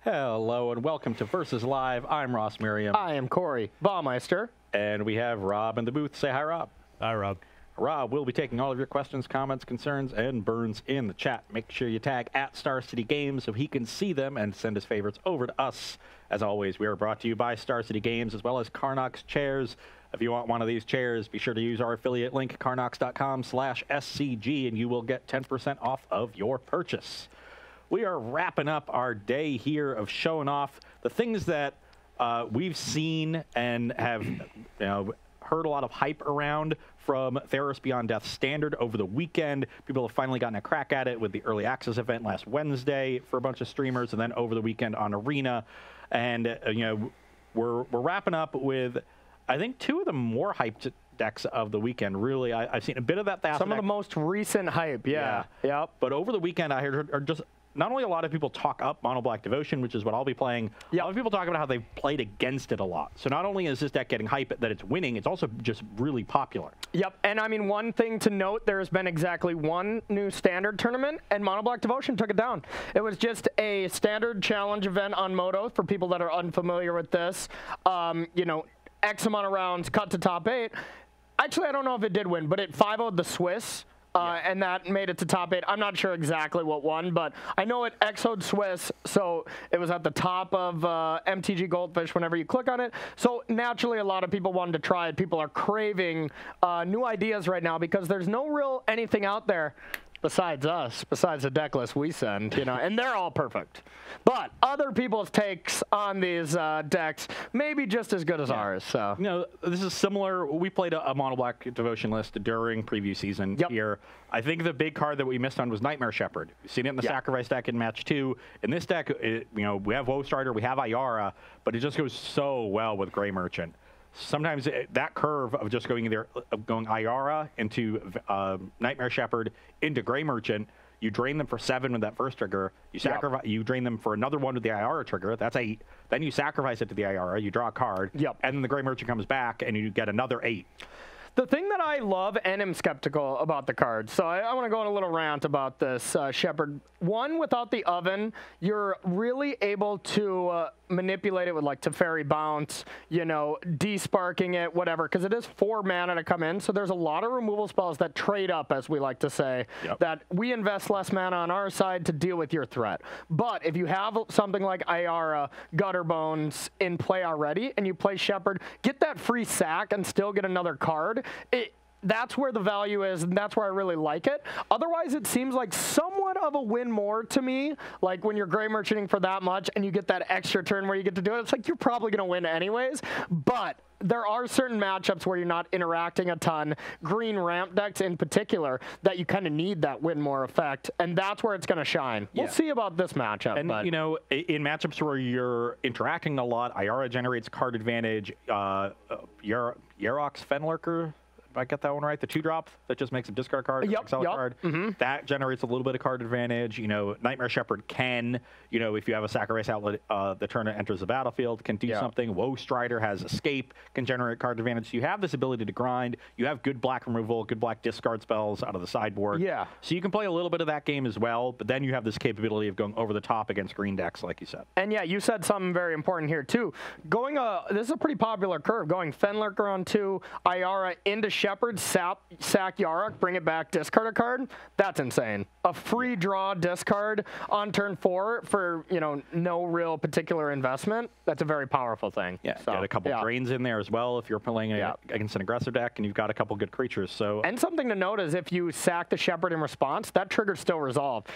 Hello and welcome to Versus Live. I'm Ross Merriam. I am Corey Baumeister. And we have Rob in the booth. Say hi, Rob. Hi, Rob. Rob will be taking all of your questions, comments, concerns, and burns in the chat. Make sure you tag at Star City Games so he can see them and send his favorites over to us. As always, we are brought to you by Star City Games as well as Carnox Chairs. If you want one of these chairs, be sure to use our affiliate link, carnox.com/SCG, and you will get 10% off of your purchase. We are wrapping up our day here of showing off the things that we've seen and have heard a lot of hype around from Theros Beyond Death Standard over the weekend. People have finally gotten a crack at it with the early access event last Wednesday for a bunch of streamers, and then over the weekend on Arena. And we're wrapping up with, I think, two of the more hyped decks of the weekend. Really, I've seen a bit of that. Some of the most recent hype, yeah. Yep. But over the weekend, I heard just not only a lot of people talk up Mono Black Devotion, which is what I'll be playing, a lot of people talk about how they've played against it a lot. So not only is this deck getting hype that it's winning, it's also just really popular. Yep, and I mean, one thing to note, there has been exactly one new standard tournament, and Mono Black Devotion took it down. It was just a standard challenge event on Moto, for people that are unfamiliar with this. X amount of rounds, cut to top 8. Actually, I don't know if it did win, but it 5-0'd the Swiss. And that made it to top 8. I'm not sure exactly what won, but I know it X-O'd Swiss, so it was at the top of MTG Goldfish whenever you click on it. So naturally, a lot of people wanted to try it. People are craving new ideas right now because there's no real anything out there besides us, besides the deck list we send, and they're all perfect. But other people's takes on these decks may be just as good as ours. So this is similar. We played a Mono Black Devotion list during preview season here. I think the big card that we missed on was Nightmare Shepherd. We've seen it in the Sacrifice deck in match 2. In this deck, we have Woe Strider, we have Ayara, but it just goes so well with Grey Merchant. Sometimes that curve of just going Ayara into Nightmare Shepherd into Grey Merchant, you drain them for 7 with that first trigger. You sacrifice. You drain them for another 1 with the Ayara trigger. That's 8. Then you sacrifice it to the Ayara. You draw a card. And then the Grey Merchant comes back, and you get another 8. The thing that I love and am skeptical about the cards, so I want to go on a little rant about this Shepherd. One, without the oven, you're really able to manipulate it with like Teferi Bounce, desparking it, whatever, because it is 4 mana to come in. So there's a lot of removal spells that trade up, as we like to say, that we invest less mana on our side to deal with your threat. But if you have something like Ayara, Gutter Bones in play already, and you play Shepherd, get that free sack and still get another card. That's where the value is, and that's where I really like it. Otherwise, it seems like somewhat of a win more to me. Like when you're Grey Merchanting for that much and you get that extra turn where you get to do it, it's like you're probably going to win anyways. But there are certain matchups where you're not interacting a ton, green ramp decks in particular, that you kind of need that win more effect, and that's where it's going to shine. We'll see about this matchup. And, in matchups where you're interacting a lot, Ayara generates card advantage. Yarok's Fenlurker, I get that one right? The 2-drop that just makes a discard card, card. That generates a little bit of card advantage. Nightmare Shepherd can, if you have a sacrifice outlet, the turn it enters the battlefield, can do something. Woe Strider has escape, can generate card advantage. So you have this ability to grind. You have good black removal, good black discard spells out of the sideboard. So you can play a little bit of that game as well, but then you have this capability of going over the top against green decks, like you said. And you said something very important here too. This is a pretty popular curve. Going Fenlurker on 2, Ayara into Shepherd, sack Yarok, bring it back, discard a card. That's insane. A free draw discard on turn 4 for no real particular investment. That's a very powerful thing. Get a couple drains in there as well if you're playing against an aggressive deck and you've got a couple good creatures. And something to note is if you sack the Shepherd in response, that trigger's still resolved.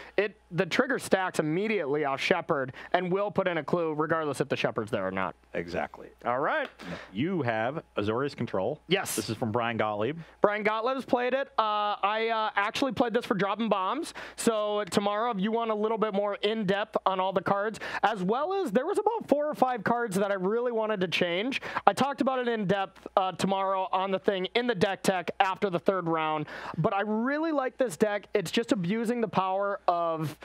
The trigger stacks immediately off Shepherd and will put in a clue regardless if the Shepherd's there or not. Exactly. All right. You have Azorius Control. Yes. This is from Brian Gottlieb. Brian Gottlieb's played it. I actually played this for dropping bombs. So tomorrow, if you want a little bit more in-depth on all the cards, as well as there was about 4 or 5 cards that I really wanted to change. I talked about it in depth tomorrow on the thing in the deck tech after the 3rd round. But I really like this deck. It's just abusing the power of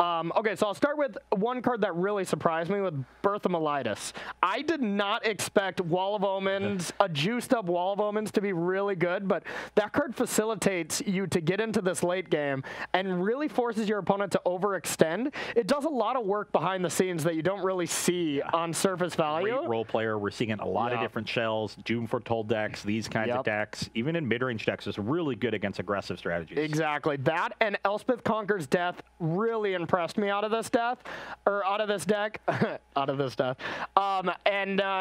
Okay, so I'll start with one card that really surprised me with Berthamelitis. I did not expect Wall of Omens, a juiced up Wall of Omens, to be really good, but that card facilitates you to get into this late game and really forces your opponent to overextend. It does a lot of work behind the scenes that you don't really see on surface value. Great role player. We're seeing it in a lot of different shells, Doom Foretold decks, these kinds of decks, even in mid-range decks, is really good against aggressive strategies. Exactly. That and Elspeth Conquers Death really impressed me out of this deck,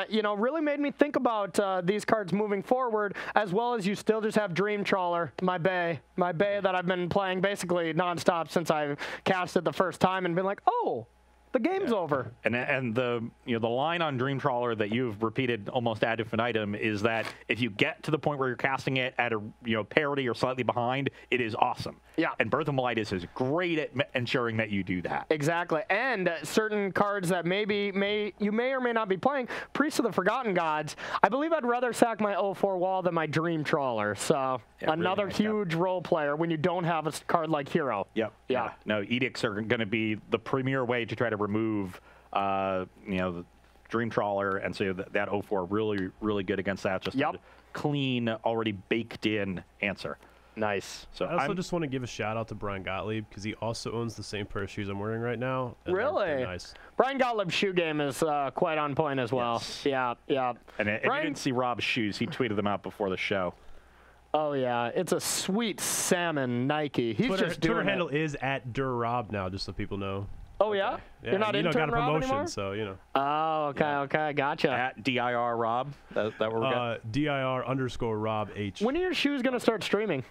you know, really made me think about these cards moving forward, as well as you still just have Dream Trawler, my bay that I've been playing basically nonstop since I cast it the first time and been like, oh, the game's over. And the the line on Dream Trawler that you've repeated almost ad infinitum is that if you get to the point where you're casting it at a parity or slightly behind, it is awesome. Yeah. And Berthamelitis is great at ensuring that you do that. Exactly. And certain cards that you may or may not be playing, Priest of the Forgotten Gods, I believe I'd rather sack my 0-4 wall than my Dream Trawler. So another really huge role player when you don't have a card like Hero. Yep. Yeah. No, Edicts are going to be the premier way to try to remove the Dream Trawler, and so that 0-4 really good against that. Just a clean, already baked in answer. Nice. So I also just want to give a shout out to Brian Gottlieb because he also owns the same pair of shoes I'm wearing right now. Really? Nice. Brian Gottlieb's shoe game is quite on point as well. Yes. Yeah. And if you didn't see Rob's shoes, he tweeted them out before the show. Oh yeah, it's a sweet salmon Nike. He's Twitter handle is @DurRob now, just so people know. Oh yeah? You're not intern got a promotion, Rob anymore? so Oh, okay, gotcha. @DIR Rob. That where we're got? DIR_Rob H. When are your shoes gonna start streaming?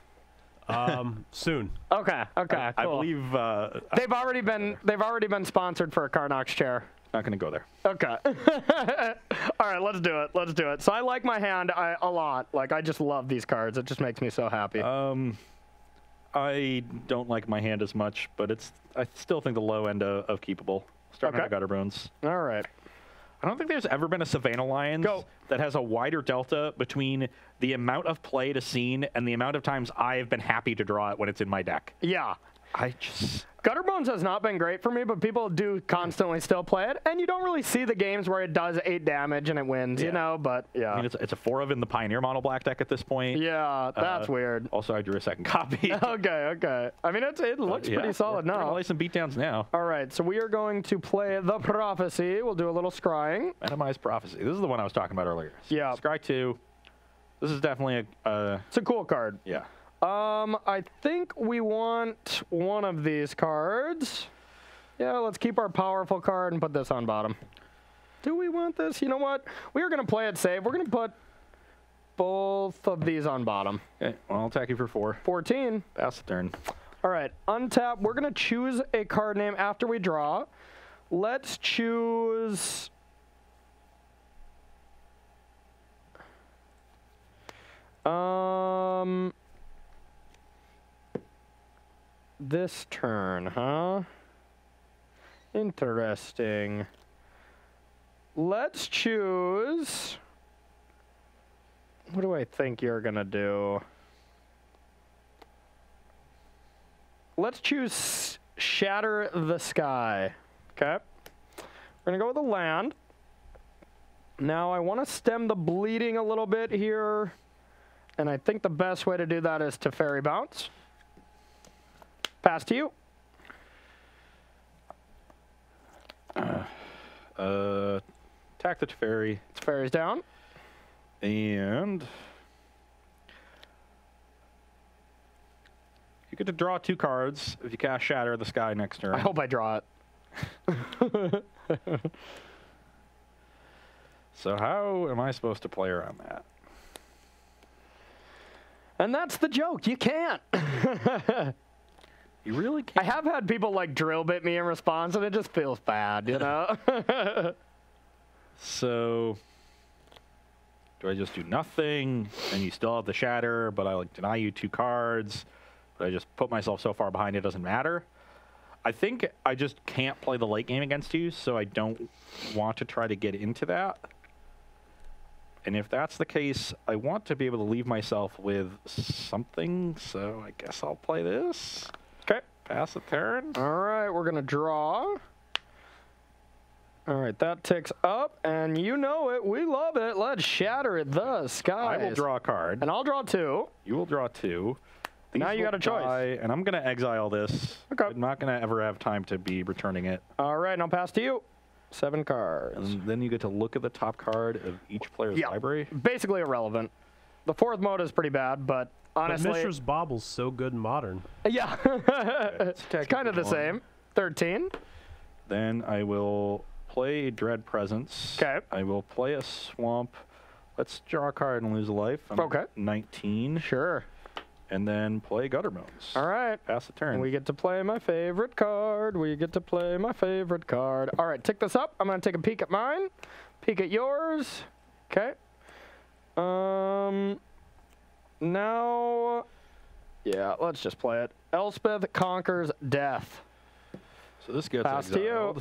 Soon. Okay, cool. I believe they've already been sponsored for a Carnox chair. Not gonna go there. Okay. All right, let's do it. So I like my hand a lot. Like, I just love these cards. It just makes me so happy. I don't like my hand as much, but I still think the low end of keepable. Starting with Gutter Bones. All right. I don't think there's ever been a Savannah Lions that has a wider delta between the amount of play to scene and the amount of times I have been happy to draw it when it's in my deck. Yeah. Gutter Bones has not been great for me, but people do constantly still play it, and you don't really see the games where it does 8 damage and it wins, but yeah. I mean, it's a 4 of in the Pioneer Mono Black deck at this point. Yeah, that's weird. Also, I drew a second copy. Okay. I mean, it looks pretty solid now. I'll lay some beatdowns now. All right, so we are going to play the Prophecy. We'll do a little scrying. Metamized Prophecy. This is the one I was talking about earlier. Yeah. Scry 2. This is definitely it's a cool card. Yeah. I think we want one of these cards. Yeah, let's keep our powerful card and put this on bottom. Do we want this? You know what? We are going to play it safe. We're going to put both of these on bottom. Okay, well, I'll attack you for 4. 14. Pass the turn. All right, untap. We're going to choose a card name after we draw. Let's choose... This turn, huh? Interesting. Let's choose... What do I think you're gonna do? Let's choose Shatter the Sky. Okay. We're gonna go with a land. Now I want to stem the bleeding a little bit here. And I think the best way to do that is to Fairy Bounce. Pass to you. Attack the Teferi. Teferi's down. And you get to draw 2 cards if you cast Shatter the Sky next turn. I hope I draw it. So how am I supposed to play around that? And that's the joke. You can't. You really can't. I have had people like drill bit me in response, and it just feels bad, you know? So do I just do nothing, and you still have the Shatter, but I like deny you 2 cards, but I just put myself so far behind it doesn't matter? I think I just can't play the late game against you, so I don't want to try to get into that. And if that's the case, I want to be able to leave myself with something, so I guess I'll play this. Okay. Pass a turn. All right, we're going to draw. All right, that ticks up, and you know it. We love it. Let's shatter the skies. I will draw a card. And I'll draw 2. You will draw 2. These now you got a choice. And I'm going to exile this. Okay. I'm not going to ever have time to be returning it. All right, and I'll pass to you. 7 cards. And then you get to look at the top card of each player's library. Basically irrelevant. The 4th mode is pretty bad, but honestly... But Mishra's Bobble's so good in Modern. Yeah. It's kind of the same. 13. Then I will play a Dread Presence. Okay. I will play a Swamp. Let's draw a card and lose a life. I'm okay. 19. Sure. And then play Gutter Bones. All right. Pass the turn. We get to play my favorite card. We get to play my favorite card. All right, tick this up. I'm going to take a peek at mine. Peek at yours. Okay. Now, yeah, let's just play it. Elspeth Conquers Death. So this gets Pass to you.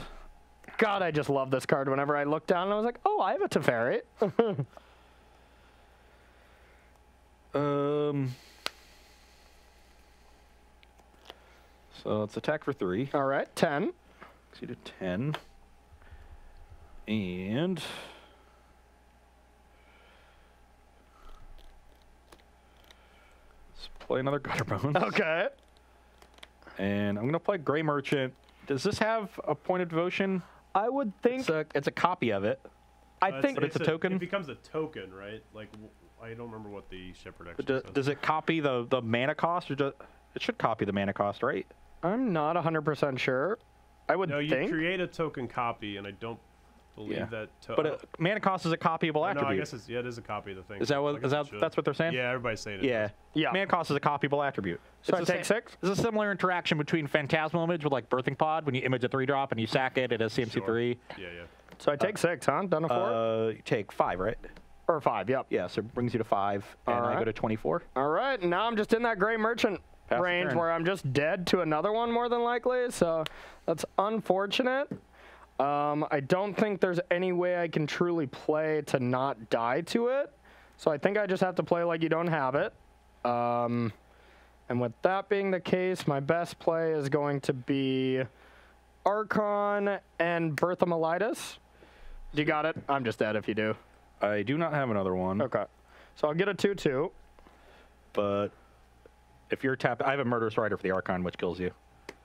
God, I just love this card. Whenever I looked down, I was like, oh, I have a Teferi. So let's attack for 3. All right, 10. Exceed to 10. And let's play another Gutter Bones. Okay. And I'm going to play Gray Merchant. Does this have a Point of Devotion? I would think... It's a copy of it. I think... But it's a token? It becomes a token, right? Like, I don't remember what the Shepherd actually says. Does it copy the mana cost? Or it should copy the mana cost, right? I'm not 100% sure. I would think. No, you create a token copy, and I don't believe that... But mana cost is a copyable attribute. No, I guess it is a copy of the thing. Is that what? That's what they're saying? Yeah, everybody's saying it. Yeah. Yeah. Mana cost is a copyable attribute. So I take 6? There's a similar interaction between Phantasmal Image with like Birthing Pod. When you image a 3-drop and you sack it, it has CMC 3. Yeah. So I take 6, huh? Done a 4? You take 5, right? Or 5, yep. Yeah, so it brings you to 5, and I go to 24. All right, now I'm just in that Gray Merchant range where I'm just dead to another one more than likely, so that's unfortunate. I don't think there's any way I can truly play to not die to it, so I think I just have to play like you don't have it. And with that being the case, my best play is going to be Archon and Bertha Melitis. You got it? I'm just dead if you do. I do not have another one. Okay. So I'll get a 2/2. But if you're tapped, I have a Murderous Rider for the Archon, which kills you.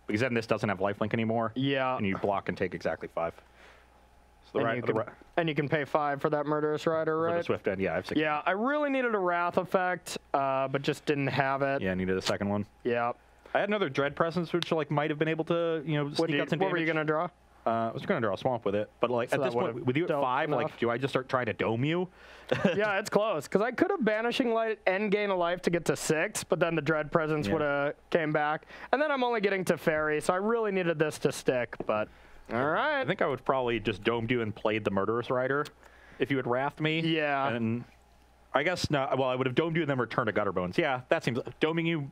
Because then this doesn't have lifelink anymore. Yeah. And you block and take exactly 5. So and you can pay 5 for that Murderous Rider, right? For the Swift End, yeah. I have 6. Yeah, I really needed a Wrath effect, but just didn't have it. Yeah, I needed a second one. Yeah. I had another Dread Presence, which like might have been able to, sneak out some damage. What were you going to draw? I was going to draw a Swamp with it, but like at this point, with you at 5, like, do I just start trying to dome you? Yeah, it's close, because I could have Banishing Light and gain a life to get to 6, but then the Dread Presence would have came back, and then I'm only getting to Fairy, so I really needed this to stick, but all right. I think I would probably just domed you and played the Murderous Rider if you had Wrathed me. Yeah. And I guess not. Well, I would have domed you and then returned a Gutter Bones. Yeah, that seems doming you,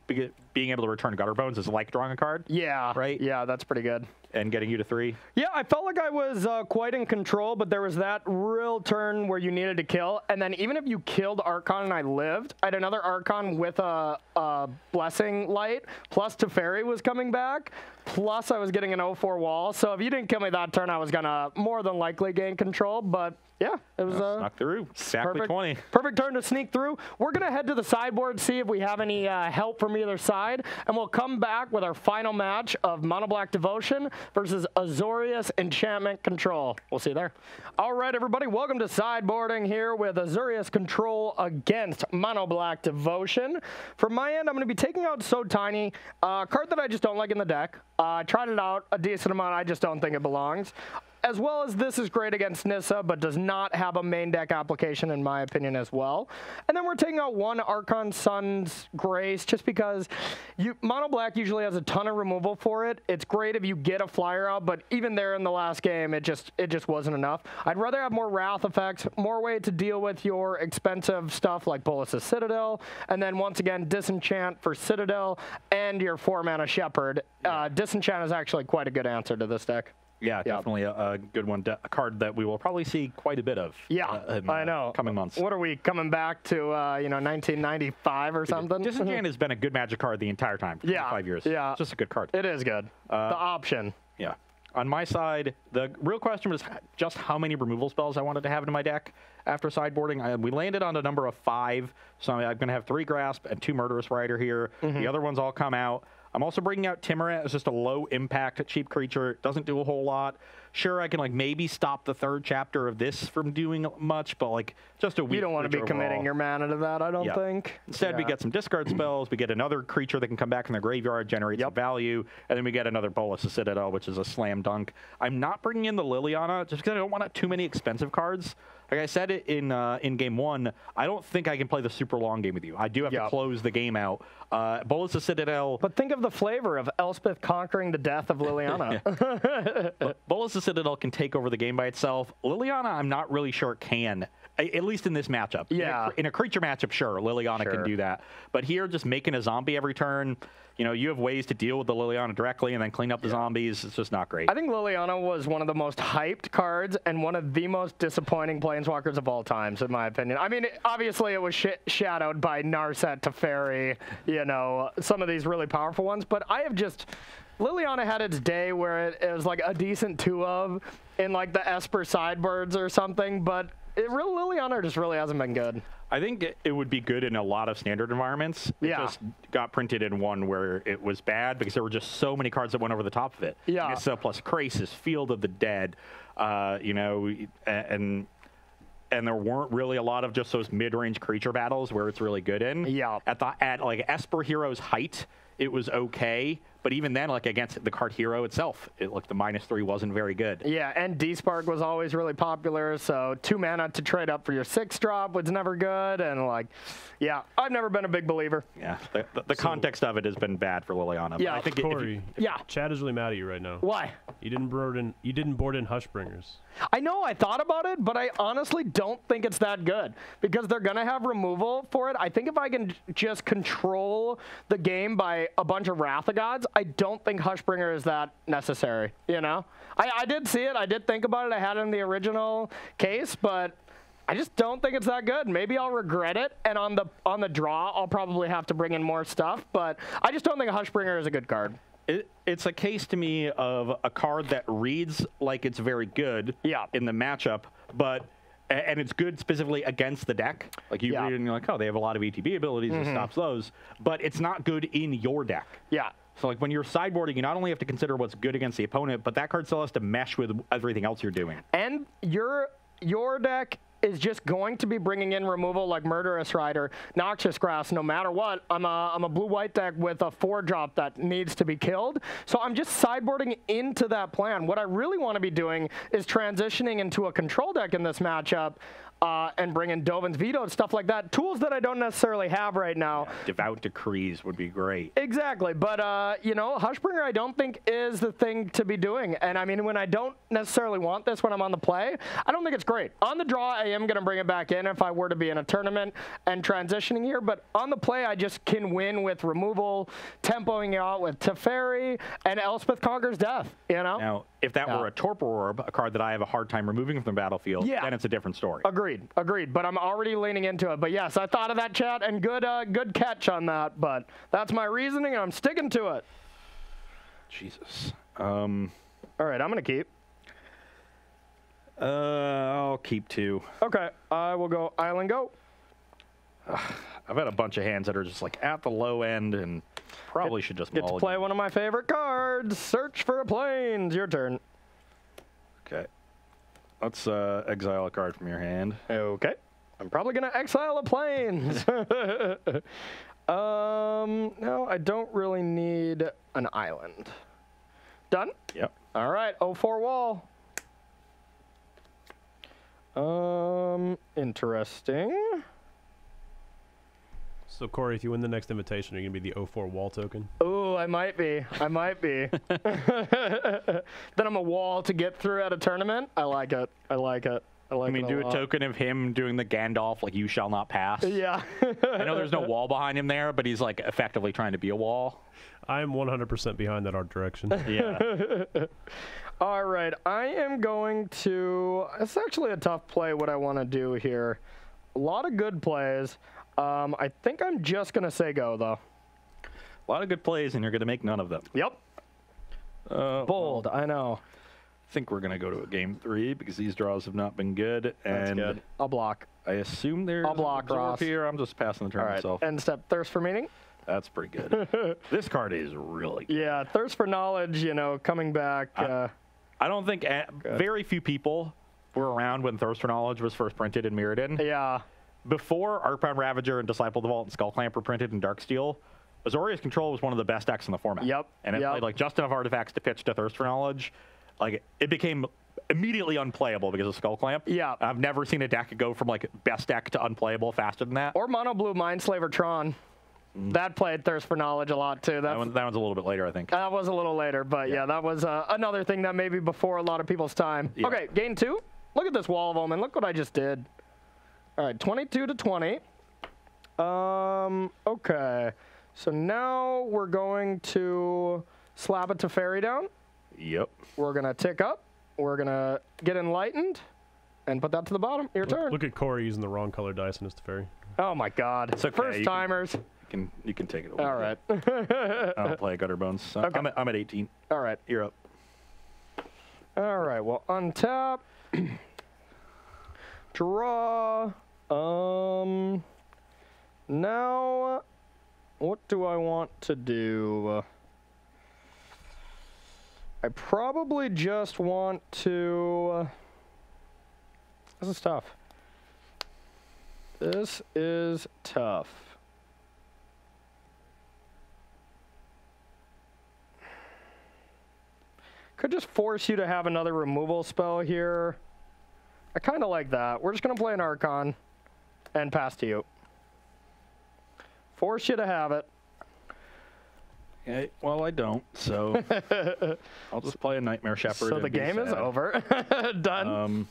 being able to return a Gutter Bones is like drawing a card. Yeah. Right. Yeah, that's pretty good. And getting you to 3. Yeah, I felt like I was quite in control, but there was that real turn where you needed to kill, and then even if you killed Archon and I lived, I had another Archon with a Blessing Light, plus Teferi was coming back, plus I was getting an 0-4 wall. So if you didn't kill me that turn, I was gonna more than likely gain control. But yeah, it was snuck through. Exactly perfect, 20. Perfect turn to sneak through. We're gonna head to the sideboard, see if we have any help from either side, and we'll come back with our final match of Mono Black Devotion versus Azorius Enchantment Control. We'll see you there. All right, everybody, welcome to sideboarding here with Azorius Control against Mono Black Devotion. From my end, I'm going to be taking out So Tiny, a card that I just don't like in the deck. I tried it out a decent amount. I just don't think it belongs. As well as this is great against Nissa, but does not have a main deck application in my opinion as well. And then we're taking out one Archon Sun's Grace just because Mono Black usually has a ton of removal for it. It's great if you get a flyer out, but even there in the last game, it just wasn't enough. I'd rather have more Wrath effects, more way to deal with your expensive stuff like Bolas' Citadel, and then once again, Disenchant for Citadel and your 4-mana Shepherd. Disenchant is actually quite a good answer to this deck. Yeah, definitely a good one. A card that we will probably see quite a bit of. Yeah, in, I know. Coming months. What are we coming back to? 1995 or something? Disenchant has been a good Magic card the entire time. For 5 years. Yeah, it's just a good card. It is good. The option. Yeah. On my side, the real question was just how many removal spells I wanted to have in my deck after sideboarding. We landed on a number of 5, so I'm going to have 3 Grasp and 2 Murderous Rider here. The other ones all come out. I'm also bringing out Timorant as just a low-impact cheap creature. It doesn't do a whole lot. Sure, I can like maybe stop the 3rd chapter of this from doing much, but like just a weak. You don't want to be overall. committing your mana to that, I don't think. Instead, we get some discard spells. We get another creature that can come back from the graveyard, generate some value, and then we get another Bolus of Citadel, which is a slam dunk. I'm not bringing in the Liliana just because I don't want too many expensive cards. Like I said it in game 1, I don't think I can play the super long game with you. I do have to close the game out. Bolus of Citadel. But think of the flavor of Elspeth conquering the death of Liliana. Bolus of Citadel can take over the game by itself. Liliana, I'm not really sure it can. At least in this matchup. Yeah. In a creature matchup, sure, Liliana can do that. But here, just making a zombie every turn, you know, you have ways to deal with the Liliana directly and then clean up the zombies. It's just not great. I think Liliana was one of the most hyped cards and one of the most disappointing planeswalkers of all times, in my opinion. I mean, obviously it was shadowed by Narset, Teferi, you know, some of these really powerful ones. But I have just... Liliana had its day where it was like a decent 2 of in like the Esper sideboards or something, but Liliana just really hasn't been good. I think it would be good in a lot of standard environments. It just got printed in one where it was bad because there were just so many cards that went over the top of it. Yeah. Nissa plus Krasis, Field of the Dead, you know, and there weren't really a lot of just those mid-range creature battles where it's really good in. Yeah. At like Esper Hero's height, it was okay. But even then, like against the card Hero itself, the -3 wasn't very good. Yeah, and D-Spark was always really popular, so 2 mana to trade up for your 6-drop was never good, and like, yeah, I've never been a big believer. Yeah, the context of it has been bad for Liliana. Yeah, I think Corey, Chad is really mad at you right now. Why? You didn't board in Hushbringers. I know, I thought about it, but I honestly don't think it's that good because they're going to have removal for it. I think if I can just control the game by a bunch of Wrath of Gods, I don't think Hushbringer is that necessary, you know? I did see it. I did think about it. I had it in the original case, but I just don't think it's that good. Maybe I'll regret it, and on the draw, I'll probably have to bring in more stuff, but I just don't think a Hushbringer is a good card. It's a case to me of a card that reads like it's very good in the matchup, and it's good specifically against the deck. Like you read it and you're like, oh, they have a lot of ETB abilities and stops those, but it's not good in your deck. Yeah. So like when you're sideboarding, you not only have to consider what's good against the opponent, but that card still has to mesh with everything else you're doing. And your deck is just going to be bringing in removal like Murderous Rider, Noxious Grass, no matter what. I'm a blue-white deck with a 4-drop that needs to be killed. So I'm just sideboarding into that plan. What I really want to be doing is transitioning into a control deck in this matchup and bring in Dovin's Veto and stuff like that. Tools that I don't necessarily have right now. Yeah, Devout Decrees would be great. Exactly. But, you know, Hushbringer I don't think is the thing to be doing. And, I mean, when I don't necessarily want this when I'm on the play, I don't think it's great. On the draw, I am going to bring it back in if I were to be in a tournament and transitioning here. But on the play, I just can win with removal, tempoing out with Teferi, and Elspeth Conquers Death, you know? Now, if that were a Torpor Orb, a card that I have a hard time removing from the battlefield, then it's a different story. Agreed. But I'm already leaning into it. But yes, I thought of that, chat, and good catch on that. But that's my reasoning, and I'm sticking to it. Jesus. All right, I'm going to keep. I'll keep 2. Okay, I will go Island Go. I've had a bunch of hands that are just like at the low end and probably should just get to play one of my favorite cards. Search for a Plains. Your turn. Okay. Let's exile a card from your hand. Okay. I'm probably going to exile a Plains. No, I don't really need an island. Done? Yep. All right, 0-4 wall. Interesting. So, Corey, if you win the next invitation, are you going to be the 0-4 wall token? Oh, I might be. Then I'm a wall to get through at a tournament. I like it. like I mean, it do a a token of him doing the Gandalf, like, you shall not pass. Yeah. I know there's no wall behind him there, but he's, like, effectively trying to be a wall. I'm 100% behind that art direction. Yeah. All right, I am going to... It's actually a tough play what I want to do here. A lot of good plays. I think I'm just going to say go, though. A lot of good plays, and you're going to make none of them. Yep. Bold, I know. I think we're going to go to a game 3 because these draws have not been good. That's and good. I'll block. I assume there's I'll block, Absorb Ross. here. I'm just passing the turn All right, myself. end step, Thirst for Meaning. That's pretty good. This card is really good. Yeah, Thirst for Knowledge, you know, coming back. I don't think very few people were around when Thirst for Knowledge was first printed in Mirrodin. Yeah. Before Arcbound Ravager and Disciple of the Vault and Skullclamp were printed in Darksteel, Azorius Control was one of the best decks in the format. Yep. And it played like just enough artifacts to pitch to Thirst for Knowledge. Like it became immediately unplayable because of Skullclamp. Yeah. I've never seen a deck go from like best deck to unplayable faster than that. Or Mono Blue Mindslaver Tron. That played Thirst for Knowledge a lot, too. That one's a little bit later, I think. That was a little later, but yeah, that was another thing that maybe before a lot of people's time. Yeah. Okay, game 2. Look at this Wall of Omen. Look what I just did. All right, 22 to 20. Okay. So now we're going to slap it to Fairy down. Yep. We're going to tick up. We're going to get Enlightened and put that to the bottom. Your turn. Look at Corey using the wrong color dice in his Teferi. Oh, my God. It's okay. First timers. You can take it away. All right. I don't play Gutter Bones. So Okay. I'm at 18. All right. You're up. All right. Well, untap. Draw. Now, what do I want to do? I probably just want to... This is tough. This is tough. Could just force you to have another removal spell here. I kind of like that. We're just going to play an Archon and pass to you. Force you to have it. Okay, well, I don't, so I'll just play a Nightmare Shepherd. So the game is over. Done.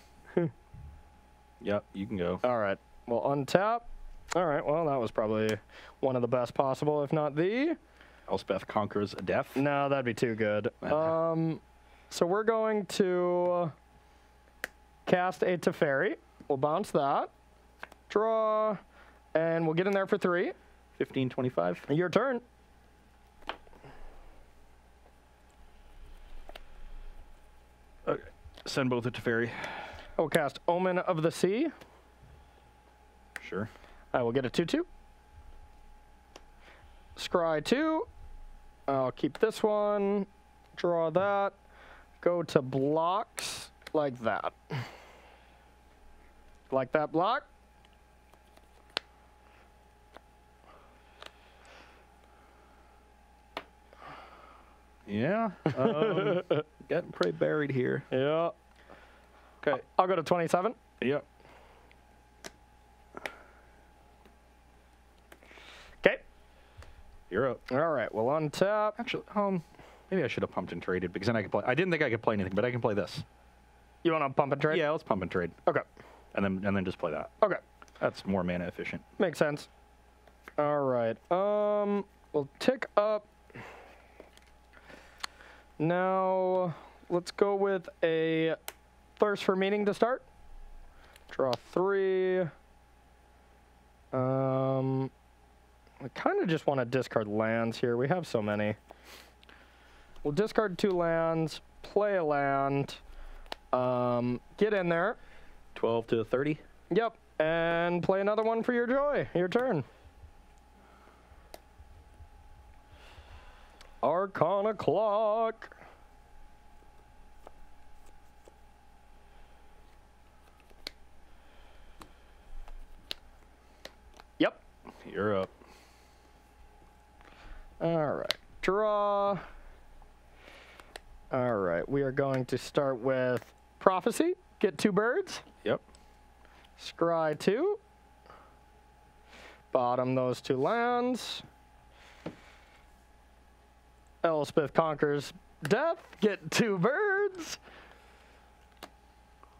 Yep, you can go. All right. Well, untap. All right. Well, that was probably one of the best possible, if not the. Elspeth Conquers Death. No, that'd be too good. So we're going to cast a Teferi. We'll bounce that. Draw. And we'll get in there for 3. 15, 25. Your turn. Okay. Send both to Teferi. I will cast Omen of the Sea. Sure. I will get a 2/2. Scry 2. I'll keep this one. Draw that. Go to blocks like that. Like that block. Yeah. Getting pretty buried here. Yeah. Okay. I'll go to 27. Yep. Okay. You're up. All right. Well, untap. Actually, maybe I should have pumped and traded because then I could play. I didn't think I could play anything, but I can play this. You want to pump and trade? Yeah, let's pump and trade. Okay. And then just play that. Okay. That's more mana efficient. Makes sense. All right. We'll tick up. Now, let's go with a Thirst for Meaning to start. Draw 3. I kind of just want to discard lands here. We have so many. We'll discard 2 lands, play a land, get in there. 12 to 30. Yep, and play another one for your joy. Your turn. Arcana Clock. Yep. You're up. All right. Draw. All right. We are going to start with Prophecy. Get 2 birds. Yep. Scry 2. Bottom those 2 lands. Elspeth Conquers Death. Get 2 birds.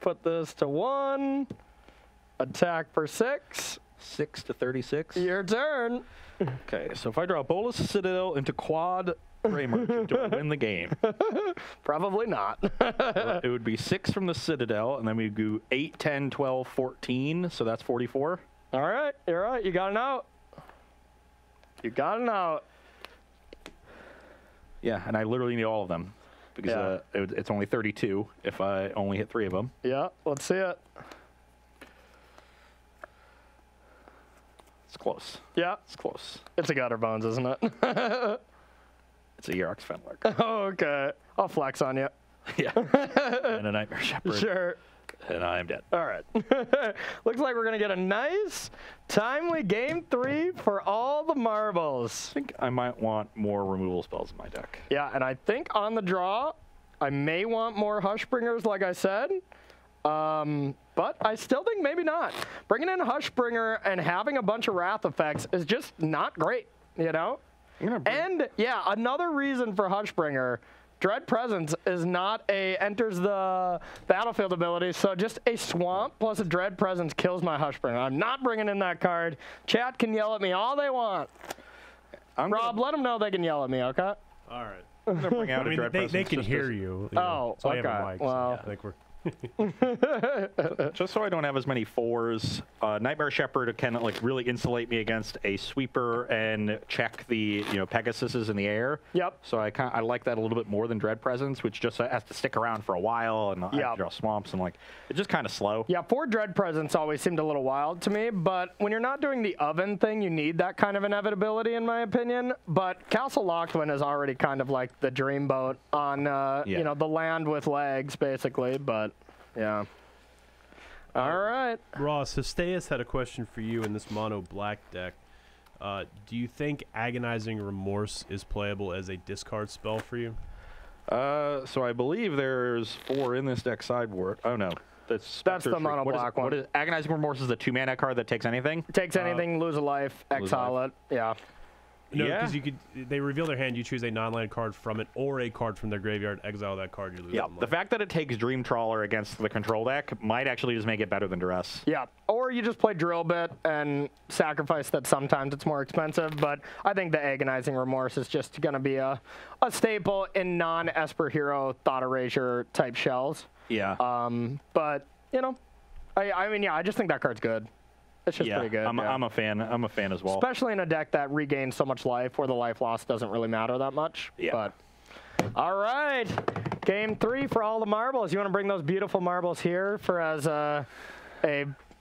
put this to 1. Attack for 6. 6 to 36. Your turn. Okay, so if I draw Bolas Citadel into quad Gray Merchant, do I win the game? Probably not. Well, it would be 6 from the Citadel, and then we'd go 8, 10, 12, 14, so that's 44. All right, you're right. You got an out. You got an out. Yeah, and I literally need all of them because it's only 32 if I only hit 3 of them. Yeah, let's see it. It's close. Yeah. It's close. It's a Gutter Bones, isn't it? It's a Yerox Fenlurker. Okay. I'll flex on you. Yeah. And a Nightmare Shepherd. Sure. And I am dead. All right. Looks like we're going to get a nice, timely game 3 for all the marbles. I think I might want more removal spells in my deck. Yeah, and I think on the draw, I may want more Hushbringers, like I said. But I still think maybe not. Bringing in Hushbringer and having a bunch of Wrath effects is just not great, you know? And, yeah, another reason for Hushbringer, Dread Presence is not a enters the battlefield ability, so just a Swamp plus a Dread Presence kills my Hushbringer. I'm not bringing in that card. Chat can yell at me all they want. Rob, let them know they can yell at me, okay? All right. I'm gonna bring out I mean, Dread Presence they can just hear you. Oh, so I have a okay. mic, Well. so I think we're... Just so I don't have as many 4s, Nightmare Shepherd can like really insulate me against a sweeper and check the Pegasuses in the air. Yep. So I like that a little bit more than Dread Presence, which just has to stick around for a while and I have to draw swamps and like it's just kind of slow. Yeah, 4 Dread Presence always seemed a little wild to me, but when you're not doing the oven thing, you need that kind of inevitability in my opinion. But Castle Locthwin is already kind of like the dreamboat on the land with legs basically, but yeah. All right. Ross, Histeus had a question for you in this mono black deck. Do you think Agonizing Remorse is playable as a discard spell for you? So I believe there's 4 in this deck sideboard. Oh no. That's the mono black one. What is Agonizing Remorse is the 2-mana card that takes anything? Takes anything, lose a life, exile it. Yeah. No, because they reveal their hand, you choose a non-land card from it or a card from their graveyard, exile that card, you lose one life. The fact that it takes Dream Trawler against the control deck might actually just make it better than Duress. Yeah, or you just play Drill Bit and sacrifice that sometimes it's more expensive, but I think the Agonizing Remorse is just going to be a staple in non-Esper Hero Thought Erasure type shells. Yeah. But, I mean, I just think that card's good. It's just pretty good. I'm a fan. I'm a fan as well. Especially in a deck that regains so much life where the life loss doesn't really matter that much. Yeah. But all right, game 3 for all the marbles. You want to bring those beautiful marbles here for as a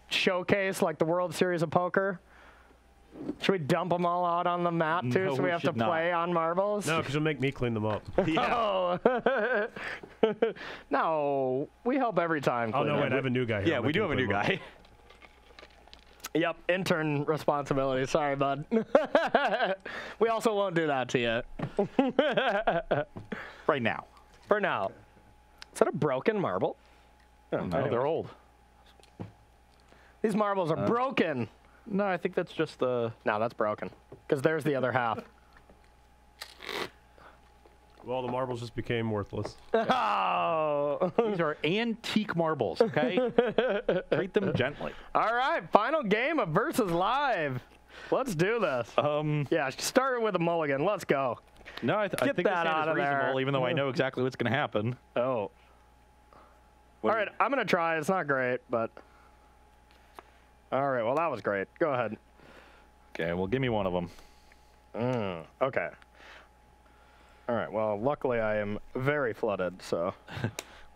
showcase like the World Series of Poker? Should we dump them all out on the map too, No, so we have to play on marbles? No, because you'll make me clean them up. Oh. No, we help every time. Oh, no, wait, I have a new guy here. Yeah, we do have a new guy. Yep, intern responsibility. Sorry, bud. We also won't do that to you. Right now. For now. Is that a broken marble? Oh, no, they're old. These marbles are broken. No, I think that's just the... No, that's broken. Because there's the other half. Well, the marbles just became worthless. Oh. These are antique marbles, okay? Treat them gently. All right, final game of Versus Live. Let's do this. Yeah, start it with a mulligan. Let's go. No, I think that this hand out is of there. reasonable, even though I know exactly what's going to happen. Oh. All right, I'm going to try. It's not great, but... All right, well, that was great. Go ahead. Okay, well, give me one of them. Okay. All right, well, luckily I am very flooded, so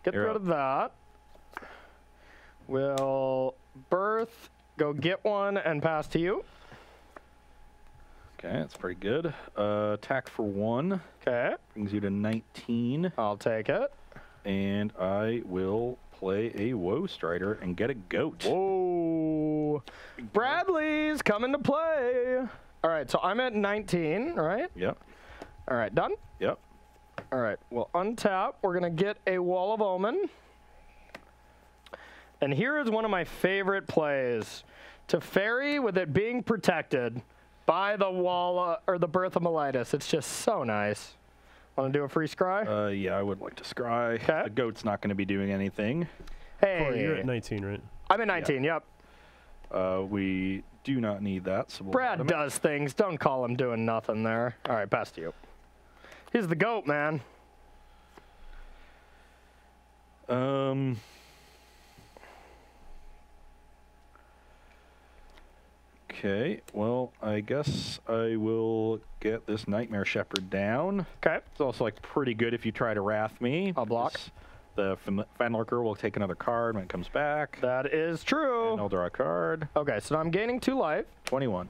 get rid of that. We'll birth, go get one, and pass to you. Okay, that's pretty good. Attack for 1. Okay. Brings you to 19. I'll take it. And I will play a Woe Strider and get a goat. Whoa. Bradley's coming to play. All right, so I'm at 19, right? Yep. All right, done? Yep. All right, we'll untap. We're going to get a Wall of Omen. And here is one of my favorite plays. To Fairy with it being protected by the wall or the Birth of Melitus. It's just so nice. Want to do a free scry? Yeah, I would like to scry. Okay. The goat's not going to be doing anything. Hey. You're at 19, right? I'm at 19, yep. We do not need that. So we'll Brad does things. Don't call him doing nothing there. All right, pass to you. He's the GOAT, man. Okay, well, I guess I will get this Nightmare Shepherd down. Okay. It's also like pretty good if you try to wrath me. I'll block. The Fenlurker will take another card when it comes back. That is true. And I'll draw a card. Okay, so I'm gaining 2 life. 21.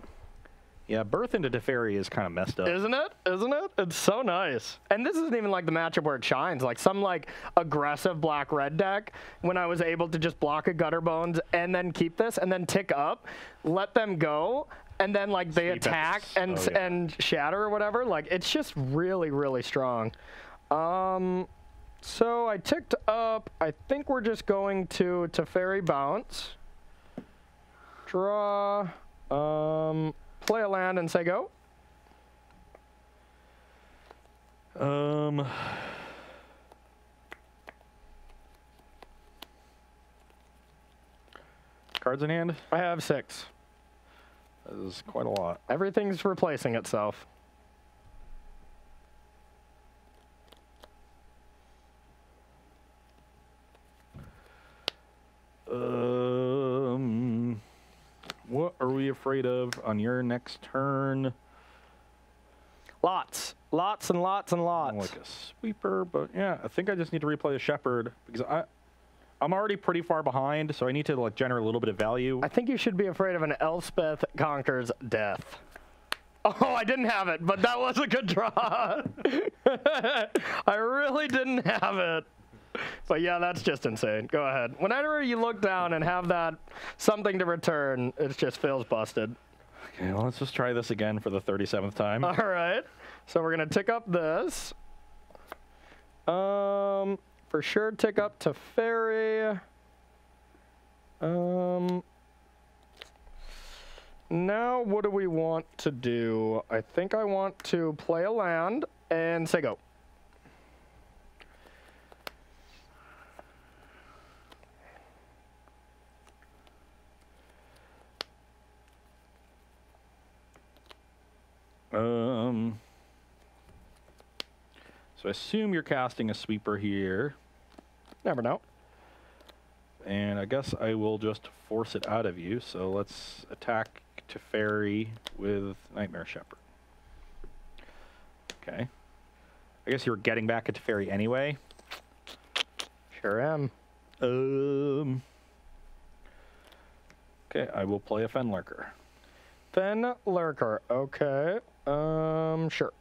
Yeah, Birth into Teferi is kind of messed up. Isn't it? Isn't it? It's so nice. And this isn't even like the matchup where it shines. Like some like aggressive black-red deck, when I was able to just block a Gutter Bones and then keep this and then tick up, let them go, and then like they attack and shatter or whatever. Like it's just really, really strong. So I ticked up. I think we're just going to Teferi bounce. Draw. Play a land and say go. Cards in hand? I have 6. That is quite a lot. Everything's replacing itself. What are we afraid of on your next turn? Lots. Lots and lots and lots. Like a sweeper, but yeah, I think I just need to replay a shepherd because I'm already pretty far behind, so I need to like generate a little bit of value. I think you should be afraid of an Elspeth Conquer's Death. Oh, I didn't have it, but that was a good draw. I really didn't have it. But yeah, that's just insane. Go ahead. Whenever you look down and have that something to return, it just feels busted. Okay, well, let's just try this again for the 37th time. All right. So we're going to tick up this. For sure, tick up to Teferi. Now, what do we want to do? I think I want to play a land and say go. So I assume you're casting a sweeper here. Never know. And I guess I will just force it out of you. So let's attack Teferi with Nightmare Shepherd. Okay. I guess you're getting back at Teferi anyway. Sure am. Okay, I will play a Fenlurker. Fenlurker. Okay. Sure.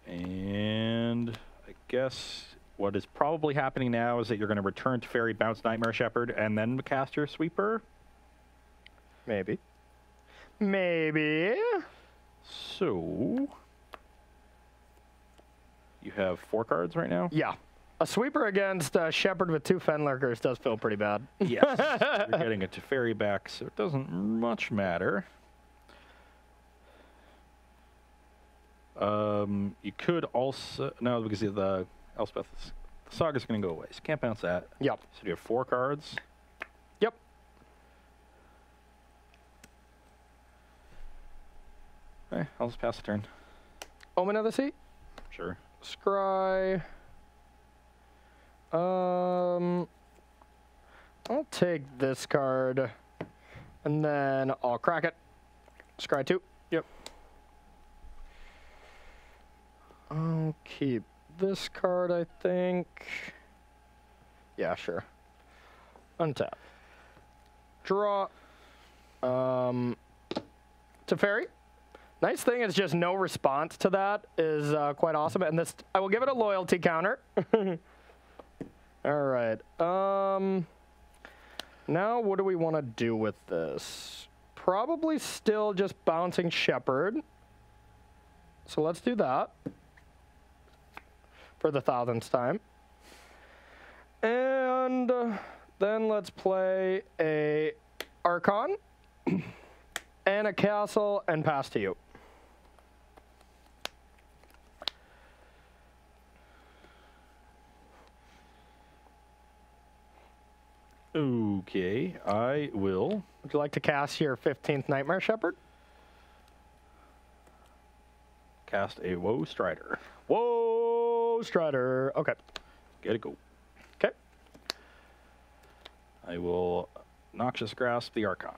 And I guess what is probably happening now is that you're going to return Teferi, bounce Nightmare Shepherd, and then cast your sweeper. Maybe. Maybe. So you have 4 cards right now? Yeah. A sweeper against a Shepherd with 2 Fenlurkers does feel pretty bad. Yes. You're getting a Teferi back, so it doesn't much matter. You could also... No, because the Elspeth... The Saga's going to go away, so you can't bounce that. Yep. So you have 4 cards. Yep. Okay, I'll just pass the turn. Omen of the Sea? Sure. Scry. I'll take this card, and then I'll crack it. Scry 2. Yep. I'll keep this card, I think. Yeah, sure. Untap. Draw. Teferi. Nice thing is just no response to that is quite awesome. And this, I will give it a loyalty counter. All right. Now what do we want to do with this? Probably still just bouncing Shepherd. So let's do that for the 1000th time. And then let's play a Archon and a Castle and pass to you. Okay, I will. Would you like to cast your 15th Nightmare Shepherd? Cast a Woe Strider. Whoa, Strider. Okay. Get it go. Okay. I will Noxious Grasp the Archon.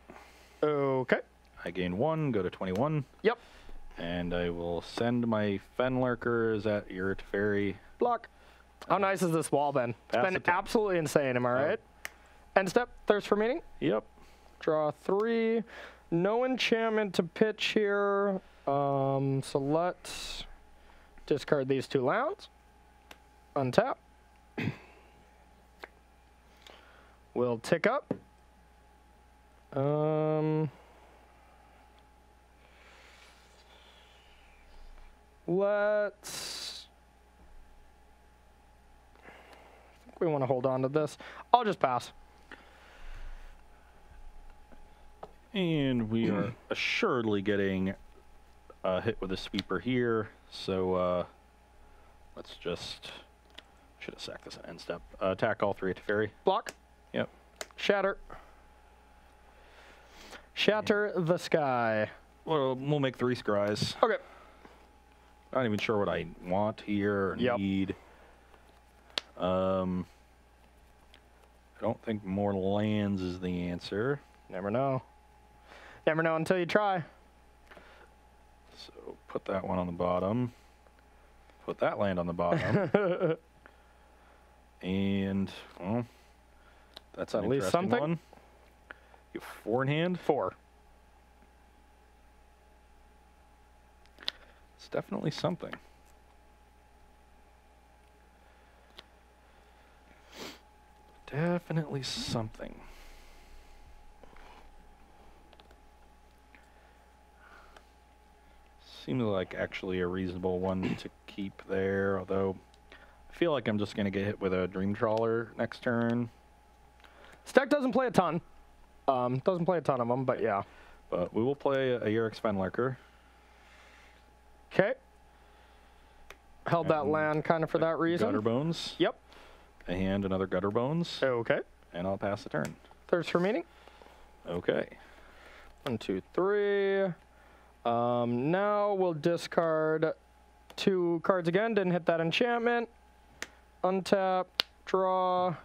Okay. I gain 1, go to 21. Yep. And I will send my Fenlurkers at your Teferi. Block. How nice has this wall been? It's been absolutely insane, am I right? End step, Thirst for Meaning. Yep. Draw 3. No enchantment to pitch here. So let's discard these 2 lands. Untap. We'll tick up. Let's... I think we want to hold on to this. I'll just pass. And we are assuredly getting hit with a sweeper here. So let's just... Should have sacked this at end step. Attack all 3 at Teferi. Block. Yep. Shatter. Shatter the sky. Well, we'll make 3 scries. Okay. Not even sure what I want here or need. I don't think more lands is the answer. Never know. Never know until you try. So put that one on the bottom. Put that land on the bottom. And, well, that's at least something. One. You have 4 in hand? 4. It's definitely something. Definitely something. Seems like actually a reasonable one to keep there, although I feel like I'm just going to get hit with a Dream Trawler next turn. This deck doesn't play a ton. Doesn't play a ton of them, but yeah. But we will play a Yurix Fenlurker. Okay. Held that land kind of for that reason. Gutter Bones. Yep. And another Gutter Bones. Okay. And I'll pass the turn. Thirst for Meaning. Okay. 1, 2, 3. Now we'll discard 2 cards again. Didn't hit that enchantment. Untap, draw,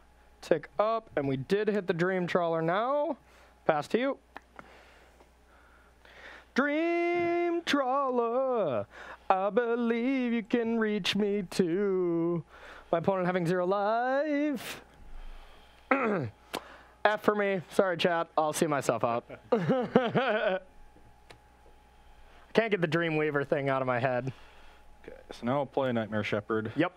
tick up, and we did hit the Dream Trawler now. Pass to you. Dream Trawler, I believe you can reach me too. My opponent having 0 life. F for me. Sorry, chat. I'll see myself out. Can't get the Dreamweaver thing out of my head. Okay, so now I'll play a Nightmare Shepherd. Yep.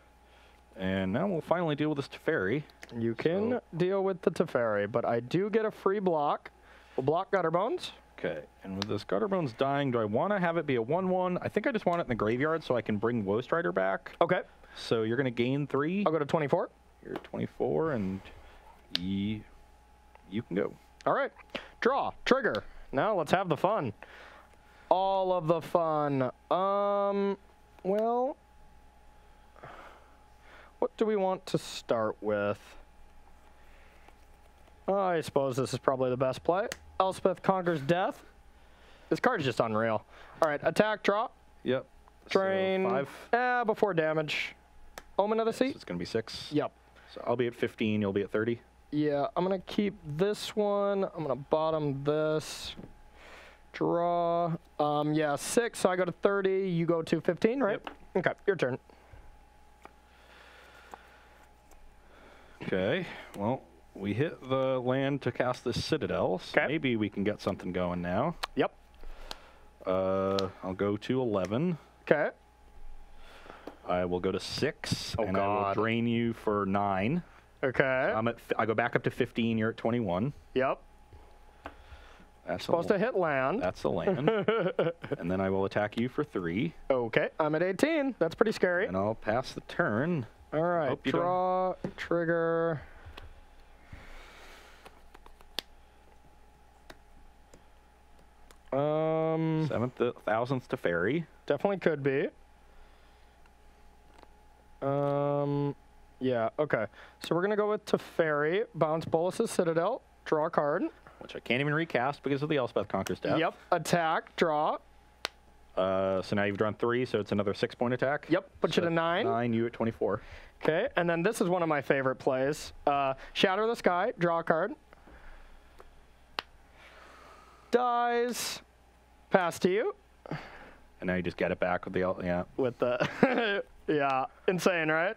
And now we'll finally deal with this Teferi. You can deal with the Teferi, but I do get a free block. We'll block Gutter Bones. Okay, and with this Gutter Bones dying, do I want to have it be a 1/1? I think I just want it in the graveyard so I can bring Woe Strider back. Okay. So you're going to gain 3. I'll go to 24. You're 24, and you can go. All right. Draw. Trigger. Now let's have the fun. All of the fun. Well, what do we want to start with? I suppose this is probably the best play. Elspeth Conquers Death. This card is just unreal. All right, attack, draw. Yep. Drain. So 5. Before damage. Omen of the Sea. So it's going to be 6. Yep. So I'll be at 15, you'll be at 30. Yeah, I'm going to keep this one. I'm going to bottom this. Draw. Yeah, 6, so I go to 30. You go to 15, right? Yep. Okay, your turn. Okay, well, we hit the land to cast this Citadel, so maybe we can get something going now. Yep. I'll go to 11. Okay. I will go to 6, Oh, and God. I will drain you for 9. Okay. So I go back up to 15, you're at 21. Yep. That's Supposed to hit land. That's a land. And then I will attack you for 3. Okay, I'm at 18. That's pretty scary. And I'll pass the turn. All right, Hope you draw, trigger. Thousandth Teferi. Definitely could be. Yeah, okay. So we're going to go with Teferi, bounce Bolas's Citadel, draw a card. Which I can't even recast because of the Elspeth Conqueror's Death. Yep, attack, draw. So now you've drawn 3, so it's another 6-point attack. Yep, put you to 9. 9, you at 24. Okay, and then this is one of my favorite plays. Shatter the Sky, draw a card. Dies, pass to you. And now you just get it back with the, yeah. With the, yeah, insane, right?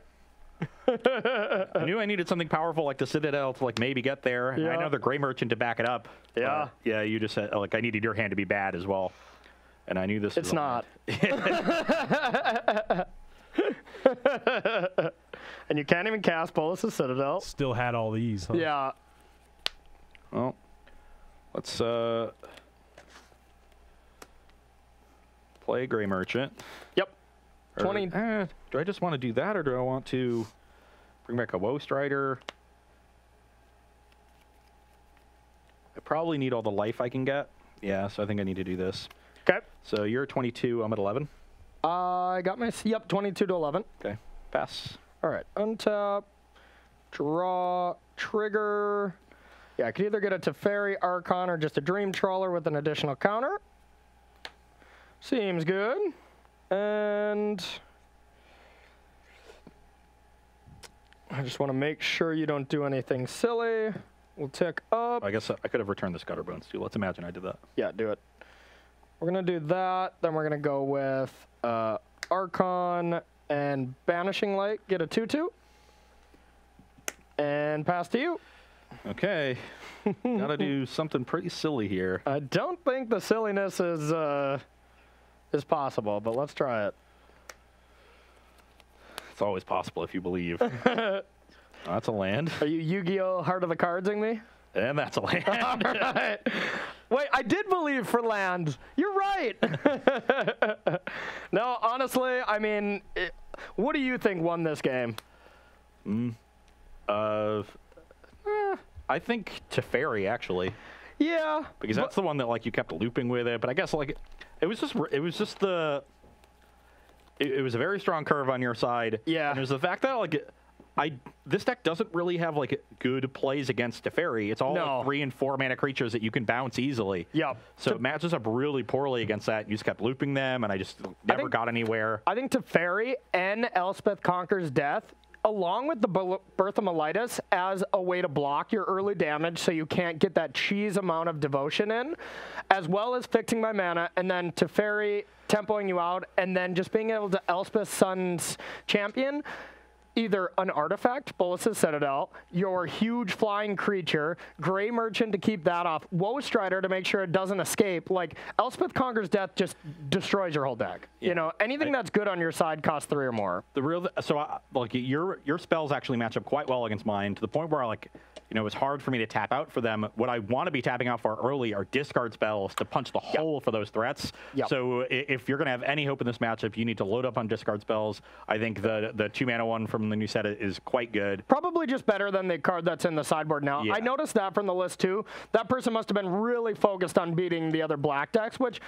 I knew I needed something powerful like the Citadel to like maybe get there. Yeah. I know the Grey Merchant to back it up. Yeah. Yeah, you just said, like, I needed your hand to be bad as well. And I knew this It's was not. And you can't even cast Bolas's Citadel. Still had all these, huh? Yeah. Well, let's play Grey Merchant. Yep. Or, 20. Do I just want to do that, or do I want to bring back a Woe Strider? I probably need all the life I can get. Yeah, so I think I need to do this. Okay. So you're at 22, I'm at 11. I got my, yep, 22 to 11. Okay, pass. All right, untap, draw, trigger. Yeah, I could either get a Teferi, Archon, or just a Dream Trawler with an additional counter. Seems good. And I just want to make sure you don't do anything silly. We'll tick up. I guess I could have returned the Scudder Bones too. Let's imagine I did that. Yeah, do it. We're going to do that. Then we're going to go with Archon and Banishing Light. Get a 2/2. And pass to you. Okay. Gotta do something pretty silly here. I don't think the silliness is possible, but let's try it. It's always possible if you believe. That's a land. Are you Yu-Gi-Oh! Heart of the Cardsing me? And that's a land. All right. Wait, I did believe for land. You're right. No, honestly, I mean, what do you think won this game? I think Teferi, actually. Yeah. Because that's the one that, like, you kept looping with it. But I guess, like, it was just the... It was a very strong curve on your side. Yeah. And it was the fact that, like... This deck doesn't really have like good plays against Teferi. It's all like 3 and 4 mana creatures that you can bounce easily. Yep. So it matches up really poorly against that. You just kept looping them, and I just never got anywhere. I think Teferi and Elspeth Conqueror's Death, along with the Birth of Melitus, as a way to block your early damage so you can't get that cheese amount of devotion in, as well as fixing my mana, and then Teferi tempoing you out, and then just being able to Elspeth Sun's Champion. Either an artifact, Bolas's Citadel, your huge flying creature, Grey Merchant to keep that off, Woe Strider to make sure it doesn't escape. Like, Elspeth Conqueror's Death just destroys your whole deck. Yeah. You know, anything that's good on your side costs 3 or more. Like, your spells actually match up quite well against mine, to the point where, like, you know, it's hard for me to tap out for them. What I want to be tapping out for early are discard spells to punch the hole for those threats. Yep. So if you're going to have any hope in this matchup, you need to load up on discard spells. I think the 2 mana one from the new set is quite good. Probably just better than the card that's in the sideboard now. Yeah. I noticed that from the list too. That person must have been really focused on beating the other black decks, which,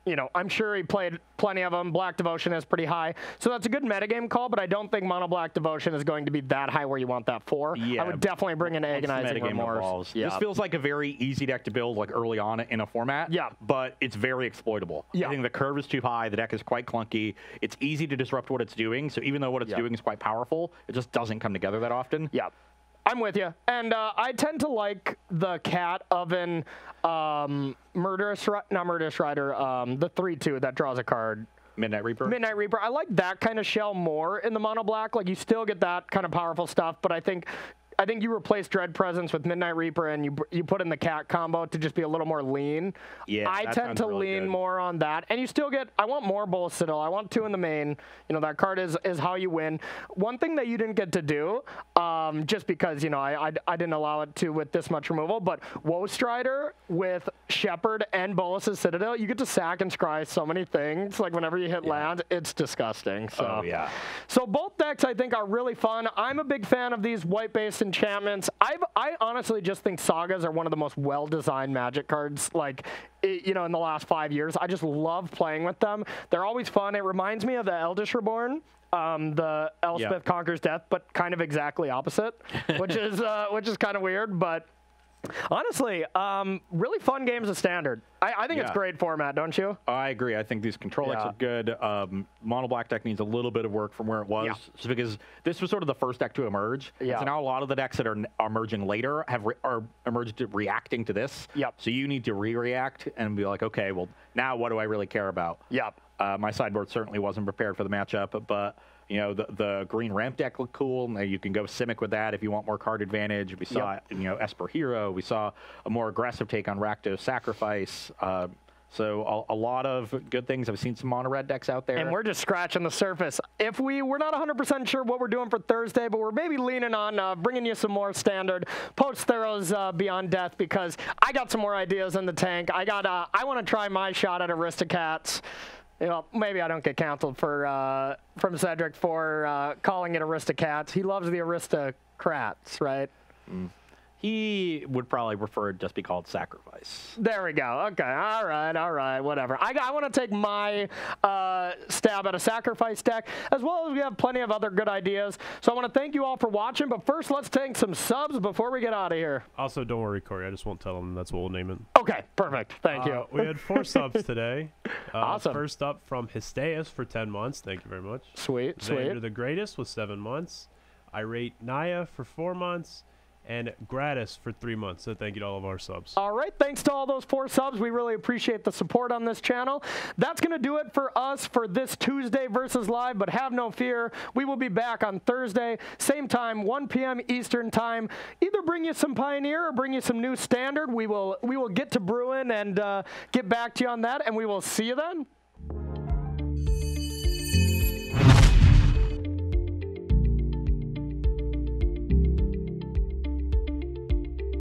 you know, I'm sure he played plenty of them. Black Devotion is pretty high. So that's a good metagame call, but I don't think Mono Black Devotion is going to be that high where you want that for. Yeah, I would definitely bring in Agonizing Remorse. Yeah. This feels like a very easy deck to build, like, early on in a format. Yeah. But it's very exploitable. Yeah. I think the curve is too high. The deck is quite clunky. It's easy to disrupt what it's doing. So even though what it's doing is quite powerful, it just doesn't come together that often. Yeah. I'm with you. And I tend to like the Cat Oven not Murderous Rider, the 3/2 that draws a card. Midnight Reaper? Midnight Reaper. I like that kind of shell more in the mono black. Like, you still get that kind of powerful stuff, but I think you replace Dread Presence with Midnight Reaper, and you put in the Cat combo to just be a little more lean. Yeah, I tend to really lean more on that. And you still get, I want more Bolas Citadel. I want 2 in the main. You know, that card is how you win. One thing that you didn't get to do, just because, you know, I didn't allow it to with this much removal, but Woe Strider with Shepherd and Bolas's Citadel, you get to sack and scry so many things. Like, whenever you hit land, it's disgusting. So, So both decks, I think, are really fun. I'm a big fan of these white-based Force enchantments. I honestly just think Sagas are one of the most well-designed Magic cards, like, you know, in the last 5 years. I just love playing with them. They're always fun. It reminds me of the Eldish Reborn. The Elspeth Conquers Death, but kind of exactly opposite, which is kind of weird. But honestly, really fun games of Standard. I think it's great format, don't you? I agree. I think these control decks are good. Mono black deck needs a little bit of work from where it was, just because this was sort of the first deck to emerge. So now a lot of the decks that are emerging later are emerged reacting to this. So you need to re-react and be like, okay, well, now what do I really care about? My sideboard certainly wasn't prepared for the matchup, but you know, the green ramp deck looked cool. Now you can go Simic with that if you want more card advantage. We saw, you know, Esper Hero. We saw a more aggressive take on Rakdos Sacrifice. So a lot of good things. I've seen some mono red decks out there. And we're just scratching the surface. We're not 100% sure what we're doing for Thursday, but we're maybe leaning on bringing you some more Standard post-Theros Beyond Death, because I got some more ideas in the tank. I want to try my shot at Aristocats. You know, maybe I don't get canceled for from Cedric for calling it Aristocats. He loves the Aristocrats, right? He would probably prefer it just be called Sacrifice. There we go. Okay. All right. Whatever. I want to take my stab at a Sacrifice deck, as well as we have plenty of other good ideas. So I want to thank you all for watching, but first let's take some subs before we get out of here. Also, don't worry, Corey. I just won't tell them that's what we'll name it. Okay. Perfect. Thank you. We had 4 subs today. Awesome. First up from Histeus for 10 months. Thank you very much. Sweet. Xander the Greatest with 7 months. Irate Naya for 4 months. And Gratis for 3 months. So thank you to all of our subs. All right. Thanks to all those 4 subs. We really appreciate the support on this channel. That's going to do it for us for this Tuesday versus Live, but have no fear. We will be back on Thursday, same time, 1 p.m. Eastern time. Either bring you some Pioneer or bring you some new Standard. We will get to Bruin and get back to you on that, and we will see you then.